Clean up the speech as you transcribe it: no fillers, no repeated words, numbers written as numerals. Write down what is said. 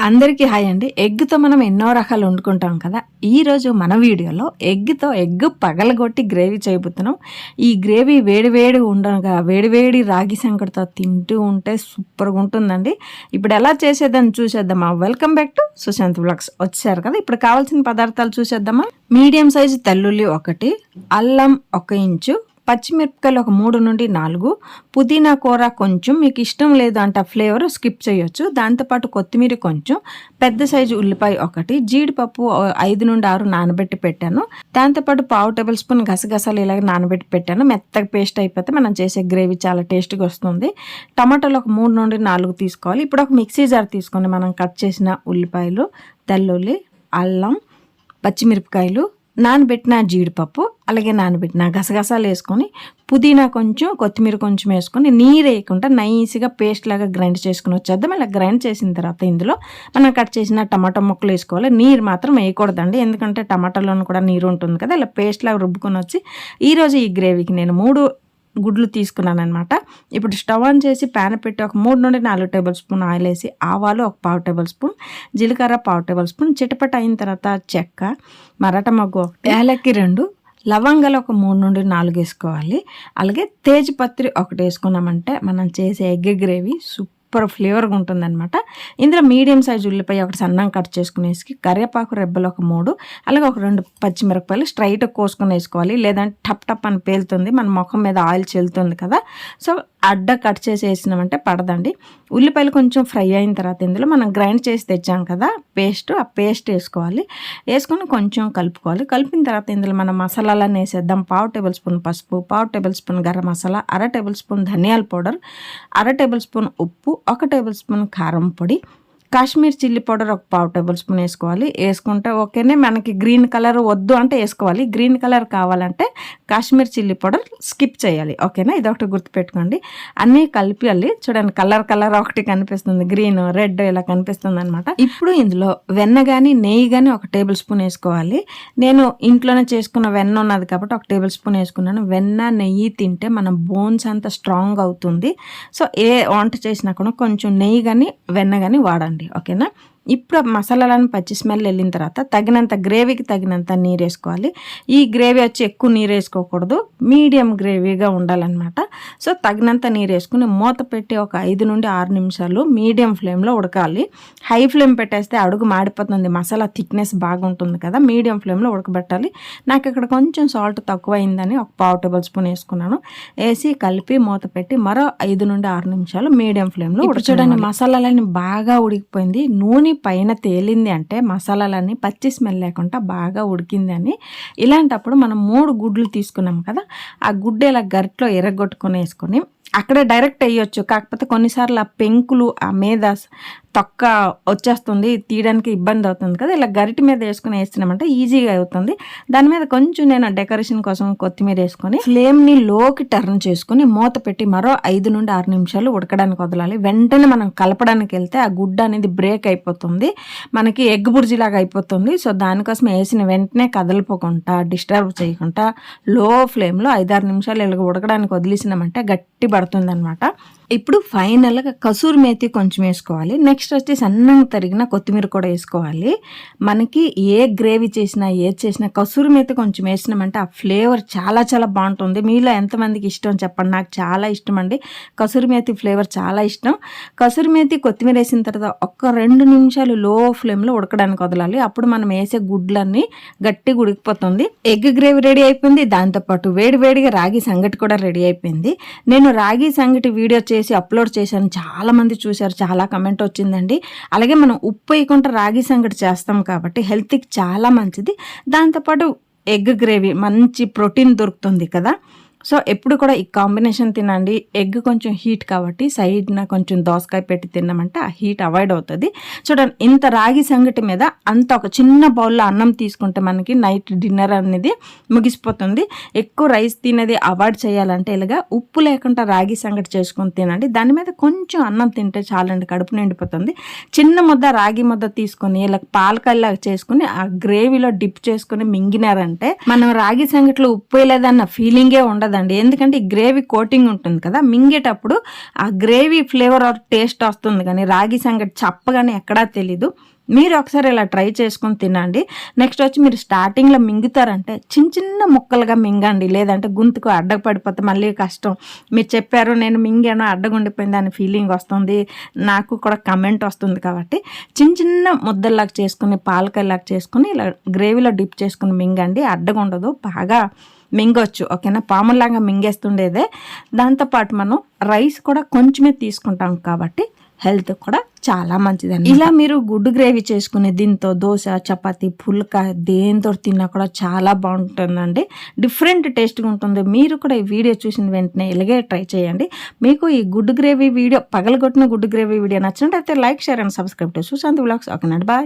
అందరికీ హాయ్ అండి. ఎగ్గుతో మనం ఎన్నో రకాలు వండుకుంటాం కదా. ఈరోజు మన వీడియోలో ఎగ్ పగలగొట్టి గ్రేవీ చేయబోతున్నాం. ఈ గ్రేవీ వేడి ఉండగా వేడి రాగి సంకటితో తింటూ ఉంటే సూపర్గా ఉంటుందండి. ఇప్పుడు ఎలా చేసేదని చూసేద్దామా. Welcome back to Sushant vlogs. వచ్చారు కదా, ఇప్పుడు కావాల్సిన పదార్థాలు చూసేద్దామా. మీడియం సైజు తెల్లుల్లి 1, అల్లం 1 ఇంచు, పచ్చిమిరపకాయలు ఒక 3 నుండి 4, పుదీనా కూర కొంచెం, మీకు ఇష్టం లేదు అంటే ఫ్లేవర్ స్కిప్ చేయొచ్చు. దాంతోపాటు కొత్తిమీర కొంచెం, పెద్ద సైజు ఉల్లిపాయ 1, జీడిపప్పు 5 నుండి 6 నానబెట్టి పెట్టాను. దాంతోపాటు 1/2 టేబుల్ స్పూన్ గసగసాలు ఇలాగ నానబెట్టి పెట్టాను. మెత్తగా పేస్ట్ అయిపోతే మనం చేసే గ్రేవీ చాలా టేస్ట్గా వస్తుంది. టమాటాలు ఒక 3 నుండి 4 తీసుకోవాలి. ఇప్పుడు ఒక మిక్సీ జార్ తీసుకొని మనం కట్ చేసిన ఉల్లిపాయలు, తెల్లుల్లి, అల్లం, పచ్చిమిరపకాయలు, నానబెట్టిన జీడిపప్పు, అలాగే నానబెట్టిన గసగసాలు వేసుకొని, పుదీనా కొంచెం, కొత్తిమీర కొంచెం వేసుకొని నీరు వేయకుండా నైస్గా పేస్ట్ లాగా గ్రైండ్ చేసుకుని వచ్చేద్దాం. ఇలా గ్రైండ్ చేసిన తర్వాత ఇందులో మనం కట్ చేసిన టమాటా ముక్కలు వేసుకోవాలి. నీరు మాత్రం వేయకూడదండి, ఎందుకంటే టమాటాలోనూ కూడా నీరు ఉంటుంది కదా. ఇలా పేస్ట్ లాగా రుబ్బుకొని వచ్చి ఈరోజు ఈ గ్రేవీకి నేను 3 గుడ్లు తీసుకున్నాను అనమాట. ఇప్పుడు స్టవ్ ఆన్ చేసి ప్యాన్ పెట్టి ఒక 3 నుండి 4 టేబుల్ స్పూన్ ఆయిల్ వేసి, ఆవాలు ఒక 1/2 టేబుల్ స్పూన్, జీలకర్ర 1/2 టేబుల్ స్పూన్, చిటపట అయిన తర్వాత చెక్క, మరాఠ మొగ్గు, యాలక్కి 2, లవంగాలు ఒక 3 నుండి 4 వేసుకోవాలి. అలాగే తేజ్పత్రి 1 వేసుకున్నామంటే మనం చేసే ఎగ్ గ్రేవీ సూపర్ ఫ్లేవర్గా ఉంటుందన్నమాట. ఇందులో మీడియం సైజు ఉల్లిపాయ 1 సన్నం కట్ చేసుకునేసి, కరివేపాకు రెబ్బలు ఒక 3, అలాగే ఒక 2 పచ్చిమిరపకాయలు స్ట్రైట్గా కోసుకొని వేసుకోవాలి. లేదంటే టప్ అని పేలుతుంది, మన ముఖం మీద ఆయిల్ చెల్లుతుంది కదా. సో అడ్డ కట్ చేసి వేసినామంటే పడదండి. ఉల్లిపాయలు కొంచెం ఫ్రై అయిన తర్వాత ఇందులో మనం గ్రైండ్ చేసి తెచ్చాం కదా పేస్ట్, ఆ పేస్ట్ వేసుకోవాలి. వేసుకొని కొంచెం కలుపుకోవాలి. కలిపిన తర్వాత ఇందులో మనం మసాలాలను వేసేద్దాం. 1/2 టేబుల్ స్పూన్ పసుపు, 1/2 table spoon garam masala, 1/2 table spoon ధనియాల పౌడర్, 1/2 టేబుల్ స్పూన్ ఉప్పు, 1 టేబుల్ స్పూన్ కారం పొడి, కాశ్మీర్ చిల్లీ పౌడర్ ఒక 1/2 టేబుల్ స్పూన్ వేసుకోవాలి. వేసుకుంటే ఓకేనే. మనకి గ్రీన్ కలర్ వద్దు అంటే వేసుకోవాలి, గ్రీన్ కలర్ కావాలంటే కాశ్మీర్ చిల్లీ పౌడర్ స్కిప్ చేయాలి. ఓకేనా, ఇదొకటి గుర్తుపెట్టుకోండి. అన్నీ కలిపి చూడండి, కలర్ ఒకటి కనిపిస్తుంది, గ్రీన్ రెడ్ ఇలా కనిపిస్తుంది అనమాట. ఇప్పుడు ఇందులో వెన్న కానీ నెయ్యి కానీ 1 టేబుల్ స్పూన్ వేసుకోవాలి. నేను ఇంట్లోనే చేసుకున్న వెన్న ఉన్నది కాబట్టి 1 టేబుల్ స్పూన్ వేసుకున్నాను. వెన్న నెయ్యి తింటే మన బోన్స్ అంతా స్ట్రాంగ్ అవుతుంది. సో ఏ వంట చేసినా కూడా కొంచెం నెయ్యి కానీ వెన్న కానీ వాడండి. ఓకేనా. ఇప్పుడు మసాలాలను పచ్చి స్మెల్ వెళ్ళిన తర్వాత తగినంత గ్రేవీకి తగినంత నీరు వేసుకోవాలి. ఈ గ్రేవీ వచ్చి ఎక్కువ నీరు వేసుకోకూడదు, మీడియం గ్రేవీగా ఉండాలన్నమాట. సో తగినంత నీరు వేసుకుని మూత పెట్టి ఒక 5 నుండి 6 నిమిషాలు మీడియం ఫ్లేమ్లో ఉడకాలి. హై ఫ్లేమ్ పెట్టేస్తే అడుగు మాడిపోతుంది, మసాలా థిక్నెస్ బాగుంటుంది కదా. మీడియం ఫ్లేమ్లో ఉడకబెట్టాలి. నాకు ఇక్కడ కొంచెం సాల్ట్ తక్కువ అయిందని ఒక 1/2 టేబుల్ స్పూన్ వేసుకున్నాను. వేసి కలిపి మూత పెట్టి మరో 5 నుండి 6 నిమిషాలు మీడియం ఫ్లేమ్లో చూడండి. మసాలాలన్నీ బాగా ఉడికిపోయింది, నూనె పైన తేలింది అంటే మసాలాలన్నీ పచ్చి స్మెల్ లేకుండా బాగా ఉడికింది అని. ఇలాంటప్పుడు మనం 3 గుడ్లు తీసుకున్నాం కదా, ఆ గుడ్డు ఇలా గరిటలో ఎర్రగొట్టుకొని వేసుకొని అక్కడే డైరెక్ట్ వేయొచ్చు. కాకపోతే కొన్నిసార్లు ఆ పెంకులు ఆ మీద తొక్క వచ్చేస్తుంది, తీయడానికి ఇబ్బంది అవుతుంది కదా. ఇలా గరిటి మీద వేసుకుని వేస్తున్నామంటే ఈజీగా అవుతుంది. దాని మీద కొంచెం నేను డెకరేషన్ కోసం కొత్తిమీర వేసుకొని ఫ్లేమ్ని లోకి టర్న్ చేసుకుని మూత పెట్టి మరో 5 నుండి 6 నిమిషాలు ఉడకడానికి వదలాలి. వెంటనే మనం కలపడానికి వెళ్తే ఆ గుడ్డ అనేది బ్రేక్ అయిపోతుంది, మనకి ఎగ్ బుర్జీలాగా అయిపోతుంది. సో దానికోసం వేసిన వెంటనే కదలిపోకుండా డిస్టర్బ్ చేయకుండా లో ఫ్లేమ్లో 5-6 నిమిషాలు ఇలా ఉడకడానికి వదిలేసినామంటే గట్టి పడుతుంది అనమాట. ఇప్పుడు ఫైనల్గా కసూరి మేతి కొంచెం వేసుకోవాలి. నెక్స్ట్ వచ్చి సన్నంగా తరిగిన కొత్తిమీర కూడా వేసుకోవాలి. మనకి ఏ గ్రేవీ చేసినా ఏది చేసినా కసూరి మేతి కొంచెం వేసినామంటే ఆ ఫ్లేవర్ చాలా బాగుంటుంది. మీలో ఎంతమందికి ఇష్టం చెప్పండి, నాకు చాలా ఇష్టం అండి. కసూరి మేతి ఫ్లేవర్ చాలా ఇష్టం. కసూరి మేతి కొత్తిమీర వేసిన తర్వాత ఒక 2 నిమిషాలు లో ఫ్లేమ్లో ఉడకడానికి వదలాలి. అప్పుడు మనం వేసే గుడ్లన్నీ గట్టిగా ఉడికిపోతుంది. ఎగ్ గ్రేవీ రెడీ అయిపోయింది. దాంతోపాటు వేడిగా రాగి సంగటి కూడా రెడీ అయిపోయింది. నేను రాగి సంగటి వీడియో చేసి అప్లోడ్ చేశాను, చాలా మంది చూశారు, చాలా కమెంట్ వచ్చిందండి. అలాగే మనం ఉప్పు వేయకుండా రాగి సంగటి చేస్తాం కాబట్టి హెల్త్కి చాలా మంచిది. దాంతోపాటు ఎగ్ గ్రేవీ మంచి ప్రోటీన్ దొరుకుతుంది కదా. సో ఎప్పుడు కూడా ఈ కాంబినేషన్ తినండి. ఎగ్ కొంచెం హీట్ కాబట్టి సైడ్న కొంచెం దోసకాయ పెట్టి తిన్నామంటే ఆ హీట్ అవాయిడ్ అవుతుంది. చూడండి, ఇంత రాగి సంగటి మీద అంత ఒక చిన్న బౌల్లో అన్నం తీసుకుంటే మనకి నైట్ డిన్నర్ అనేది ముగిసిపోతుంది. ఎక్కువ రైస్ తినేది అవాయిడ్ చేయాలంటే ఇలాగా ఉప్పు లేకుండా రాగి సంగటి చేసుకొని తినండి. దాని మీద కొంచెం అన్నం తింటే చాలండి, కడుపు నిండిపోతుంది. చిన్న ముద్ద రాగి ముద్ద తీసుకొని ఇలా పాలకల్లా చేసుకుని ఆ గ్రేవీలో డిప్ చేసుకుని మింగినారంటే మనం రాగి సంగటిలో ఉప్పు వేయలేదన్న ఫీలింగే ఉండదు. ఉండదండి. ఎందుకంటే ఈ గ్రేవీ కోటింగ్ ఉంటుంది కదా, మింగేటప్పుడు ఆ గ్రేవీ ఫ్లేవర్ ఆర్ టేస్ట్ వస్తుంది, కానీ రాగి సంగటి చప్పగానే ఎక్కడా తెలీదు. మీరు ఒకసారి ఇలా ట్రై చేసుకొని తినండి. నెక్స్ట్ వచ్చి మీరు స్టార్టింగ్లో మింగుతారంటే చిన్న చిన్న ముక్కలుగా మింగండి, లేదంటే గొంతుకు అడ్డపడిపోతే మళ్ళీ కష్టం. మీరు చెప్పారు నేను మింగాను అడ్డగుండిపోయింది అని ఫీలింగ్ వస్తుంది, నాకు కూడా కమెంట్ వస్తుంది. కాబట్టి చిన్న చిన్న ముద్దల్లాగా చేసుకుని పాలకాయలాగా చేసుకుని ఇలా గ్రేవీలో డిప్ చేసుకుని మింగండి, అడ్డగుండదు, బాగా మింగొచ్చు. ఓకేనా, పాములాగా మింగేస్తుండేదే. దాంతోపాటు మనం రైస్ కూడా కొంచెమే తీసుకుంటాం కాబట్టి హెల్త్ కూడా చాలా మంచిదండి. ఇలా మీరు గుడ్డు గ్రేవీ చేసుకుని దీంతో దోశ, చపాతి, పుల్కా దేంతో తిన్నా కూడా చాలా బాగుంటుందండి. డిఫరెంట్ టేస్ట్గా ఉంటుంది. మీరు కూడా ఈ వీడియో చూసిన వెంటనే ఇలాగే ట్రై చేయండి. మీకు ఈ గుడ్డు గ్రేవీ వీడియో, పగలగొట్టిన గుడ్డు గ్రేవీ వీడియో నచ్చినట్టయితే like, share and subscribe to Sushanti vlogs. ఓకేనండి, బాయ్.